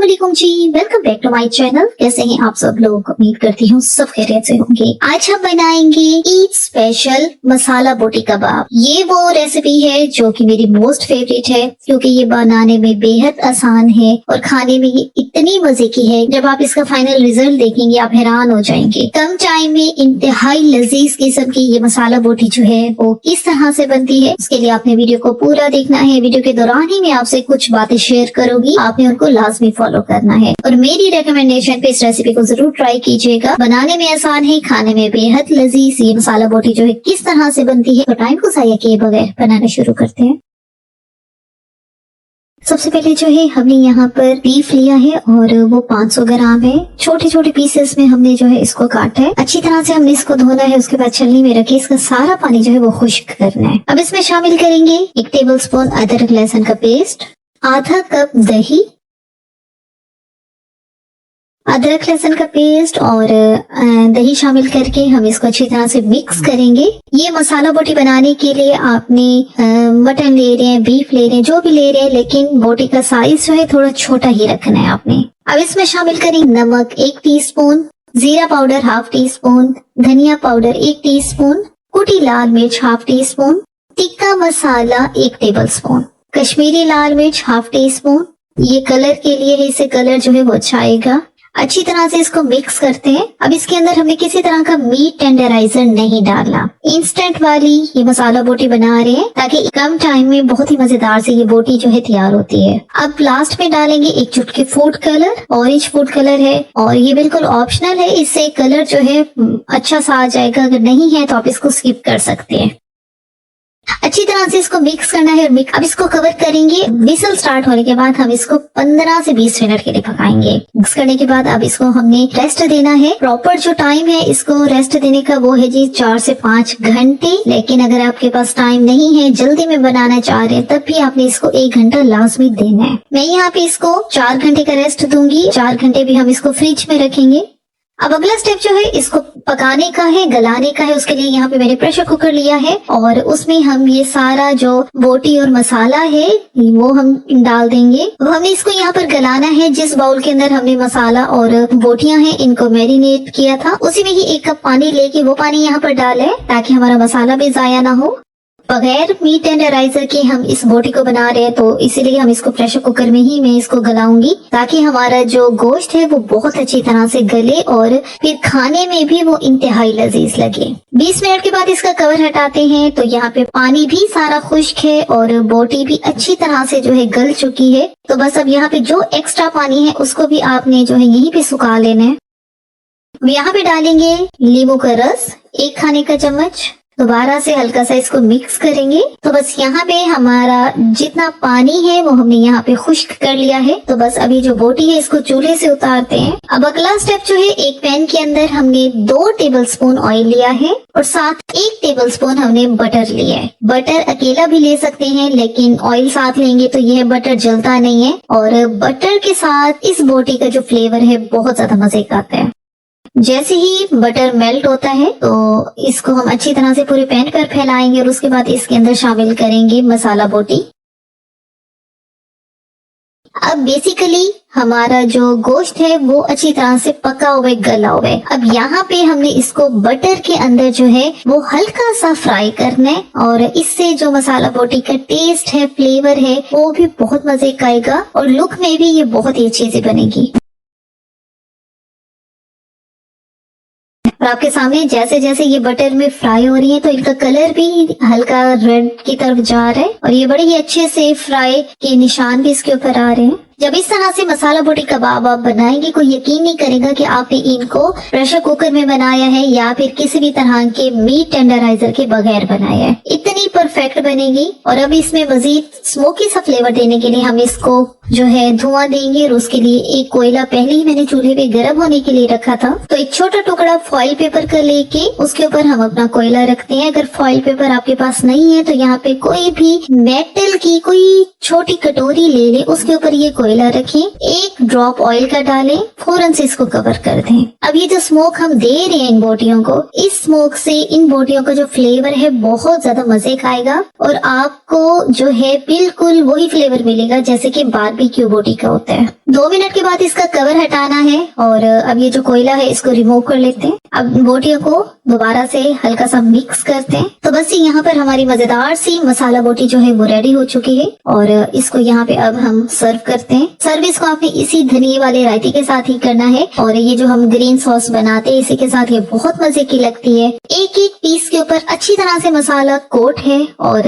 अस्सलामुअलैकुम जी, welcome back to my channel. कैसे हैं आप सब लोग? उम्मीद करती हूँ सब खैरियत से होंगे। आज हम बनाएंगे ईद स्पेशल मसाला बोटी कबाब। ये वो रेसिपी है जो कि मेरी मोस्ट फेवरेट है, क्योंकि ये बनाने में बेहद आसान है और खाने में ये इतनी मजे की है। जब आप इसका फाइनल रिजल्ट देखेंगे आप हैरान हो जाएंगे। कम टाइम में इंतहाई लजीज किस्म की ये मसाला बोटी जो है वो किस तरह से बनती है, उसके लिए आपने वीडियो को पूरा देखना है। वीडियो के दौरान ही मैं आपसे कुछ बातें शेयर करूंगी, आपने उनको लाजमी फॉलो करना है। और मेरी रिकमेंडेशन पे इस रेसिपी को जरूर ट्राई कीजिएगा। बनाने में आसान है, खाने में बेहद लजीज। ये मसाला बोटी जो है किस तरह से बनती है, तो टाइम को जाया किए बगैर बनाना शुरू करते हैं। सबसे पहले जो है हमने यहाँ पर बीफ लिया है और वो 500 ग्राम है। छोटे छोटे पीसेस में हमने जो है इसको काटा है। अच्छी तरह से हमने इसको धोना है, उसके बाद छलनी में रखे इसका सारा पानी जो है वो खुश्क करना है। अब इसमें शामिल करेंगे 1 टेबलस्पून अदरक लहसुन का पेस्ट, आधा कप दही, अदरक लहसुन का पेस्ट और दही शामिल करके हम इसको अच्छी तरह से मिक्स करेंगे। ये मसाला बोटी बनाने के लिए आपने मटन ले रहे हैं, बीफ ले रहे हैं, जो भी ले रहे हैं, लेकिन बोटी का साइज जो है थोड़ा छोटा ही रखना है आपने। अब इसमें शामिल करेंगे नमक 1 टीस्पून, जीरा पाउडर 1/2 टीस्पून, धनिया पाउडर 1 टीस्पून, कुटी लाल मिर्च 1/2 टीस्पून, तिक्का मसाला 1 टेबलस्पून, कश्मीरी लाल मिर्च 1/2 टीस्पून। ये कलर के लिए है, इससे कलर जो है वो अच्छा आएगा। अच्छी तरह से इसको मिक्स करते हैं। अब इसके अंदर हमने किसी तरह का मीट टेंडराइजर नहीं डालना, इंस्टेंट वाली ये मसाला बोटी बना रहे हैं ताकि कम टाइम में बहुत ही मजेदार से ये बोटी जो है तैयार होती है। अब लास्ट में डालेंगे 1 चुटकी food colour, orange food colour है और ये बिल्कुल ऑप्शनल है, इससे कलर जो है अच्छा सा आ जाएगा। अगर नहीं है तो आप इसको स्किप कर सकते हैं। अच्छी तरह से इसको मिक्स करना है और अब इसको कवर करेंगे। विसल स्टार्ट होने के बाद हम इसको 15 से 20 मिनट के लिए पकाएंगे। मिक्स करने के बाद अब इसको हमने रेस्ट देना है। प्रॉपर जो टाइम है इसको रेस्ट देने का वो है जी 4 से 5 घंटे। लेकिन अगर आपके पास टाइम नहीं है, जल्दी में बनाना चाह रहे हैं, तब भी आपने इसको 1 घंटा लाजमी देना है। मैं यहाँ पे इसको 4 घंटे का रेस्ट दूंगी। 4 घंटे भी हम इसको फ्रिज में रखेंगे। अब अगला स्टेप जो है इसको पकाने का है, गलाने का है। उसके लिए यहाँ पे मैंने प्रेशर कुकर लिया है और उसमें हम ये सारा जो बोटी और मसाला है वो हम डाल देंगे। अब हमने इसको यहाँ पर गलाना है। जिस बाउल के अंदर हमने मसाला और बोटियां हैं इनको मैरिनेट किया था, उसी में ही 1 कप पानी लेके वो पानी यहाँ पर डाले ताकि हमारा मसाला भी जाया ना हो। बगैर मीट टेंडराइजर के हम इस बोटी को बना रहे हैं, तो इसीलिए हम इसको प्रेशर कुकर में ही मैं इसको गलाऊंगी ताकि हमारा जो गोश्त है वो बहुत अच्छी तरह से गले और फिर खाने में भी वो इंतहाई लजीज लगे। 20 मिनट के बाद इसका कवर हटाते हैं तो यहाँ पे पानी भी सारा खुश्क है और बोटी भी अच्छी तरह से जो है गल चुकी है। तो बस अब यहाँ पे जो एक्स्ट्रा पानी है उसको भी आपने जो है यहीं पे सुखा लेना है। यहाँ पे डालेंगे नींबू का रस 1 खाने का चम्मच। दोबारा से हल्का सा इसको मिक्स करेंगे। तो बस यहाँ पे हमारा जितना पानी है वो हमने यहाँ पे खुश्क कर लिया है। तो बस अभी जो बोटी है इसको चूल्हे से उतारते हैं। अब अगला स्टेप जो है, एक पैन के अंदर हमने 2 टेबलस्पून ऑयल लिया है और साथ 1 टेबलस्पून हमने बटर लिया है। बटर अकेला भी ले सकते हैं, लेकिन ऑयल साथ लेंगे तो यह बटर जलता नहीं है और बटर के साथ इस बोटी का जो फ्लेवर है बहुत ज्यादा मजे का आता है। जैसे ही बटर मेल्ट होता है तो इसको हम अच्छी तरह से पूरे पैन पर फैलाएंगे और उसके बाद इसके अंदर शामिल करेंगे मसाला बोटी। अब बेसिकली हमारा जो गोश्त है वो अच्छी तरह से पका हुआ है, गला हुआ है। अब यहाँ पे हमने इसको बटर के अंदर जो है वो हल्का सा फ्राई करना है और इससे जो मसाला बोटी का टेस्ट है, फ्लेवर है, वो भी बहुत मजे का आएगा और लुक में भी ये बहुत ही अच्छी से बनेगी। और आपके सामने जैसे जैसे ये बटर में फ्राई हो रही है तो इनका कलर भी हल्का रेड की तरफ जा रहा है और ये बड़े ही अच्छे से फ्राई के निशान भी इसके ऊपर आ रहे हैं। जब इस तरह से मसाला बोटी कबाब आप बनाएंगे, कोई यकीन नहीं करेगा कि आपने इनको प्रेशर कुकर में बनाया है या फिर किसी भी तरह के मीट टेंडराइजर के बगैर बनाया है। इतनी परफेक्ट बनेगी। और अब इसमें मजीद स्मोकी सा फ्लेवर देने के लिए हम इसको जो है धुआं देंगे और उसके लिए एक कोयला पहले ही मैंने चूल्हे पे गर्म होने के लिए रखा था। तो एक छोटा टुकड़ा फॉइल पेपर का लेके उसके ऊपर हम अपना कोयला रखते हैं। अगर फॉइल पेपर आपके पास नहीं है तो यहाँ पे कोई भी मेटल की कोई छोटी कटोरी ले ले, उसके ऊपर ये कोयला कोयला रखें, 1 ड्रॉप ऑयल का डालें, फौरन से इसको कवर कर दें। अब ये जो स्मोक हम दे रहे हैं इन बोटियों को, इस स्मोक से इन बोटियों का जो फ्लेवर है बहुत ज्यादा मजे का आएगा और आपको जो है बिल्कुल वही फ्लेवर मिलेगा जैसे कि बारबेक्यू बोटी का होता है। 2 मिनट के बाद इसका कवर हटाना है और अब ये जो कोयला है इसको रिमूव कर लेते हैं। अब बोटियों को दोबारा से हल्का सा मिक्स करते हैं। तो बस यहाँ पर हमारी मजेदार सी मसाला बोटी जो है वो रेडी हो चुकी है और इसको यहाँ पे अब हम सर्व करते हैं। सर्विस को आपने इसी धनिए वाले रायते के साथ ही करना है और ये जो हम ग्रीन सॉस बनाते हैं इसी के साथ ये बहुत मजे की लगती है। एक एक पीस के ऊपर अच्छी तरह से मसाला कोट है और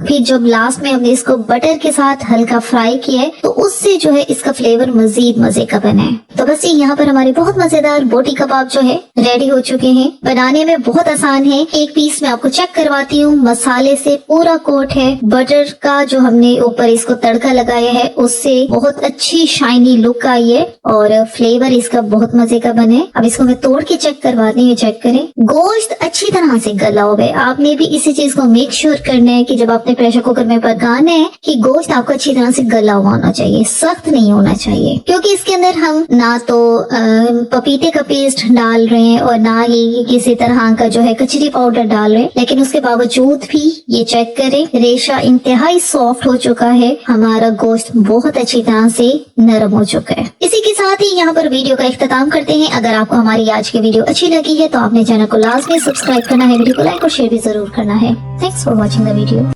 फिर जब लास्ट में हमने इसको बटर के साथ हल्का फ्राई किया है तो उससे जो है इसका फ्लेवर मजीद मजे का बना है। तो बस ये यहाँ पर हमारे बहुत मजेदार बोटी कबाब जो है रेडी हो चुके हैं। बनाने में बहुत आसान है। एक पीस में आपको चेक करवाती हूँ, मसाले से पूरा कोट है, बटर का जो हमने ऊपर इसको तड़का लगाया है उससे बहुत अच्छी शाइनी लुक आई है और फ्लेवर इसका बहुत मजे का बने। अब इसको मैं तोड़ के चेक करवाती हूँ, चेक करें। गोश्त अच्छी तरह से गला हो गया। आपने भी इसी चीज को मेक श्योर करना है कि जब आपने प्रेशर कुकर में पकाना है कि गोश्त आपको अच्छी तरह से गला हुआ होना चाहिए, सख्त नहीं होना चाहिए, क्योंकि इसके अंदर हम ना तो पपीते का पेस्ट डाल रहे हैं और ना ही किसी तरह का जो है कचरी पाउडर डाल रहे हैं। लेकिन उसके बावजूद भी ये चेक करें, रेशा इंतहाई सॉफ्ट हो चुका है, हमारा गोश्त बहुत अच्छी तरह से नरम हो चुका है। इसी के साथ ही यहाँ पर वीडियो का इख्तिताम करते हैं। अगर आपको हमारी आज की वीडियो अच्छी लगी है तो आपने चैनल को लाजमी सब्सक्राइब करना है, वीडियो को लाइक और शेयर भी जरूर करना है। Thanks for watching the video.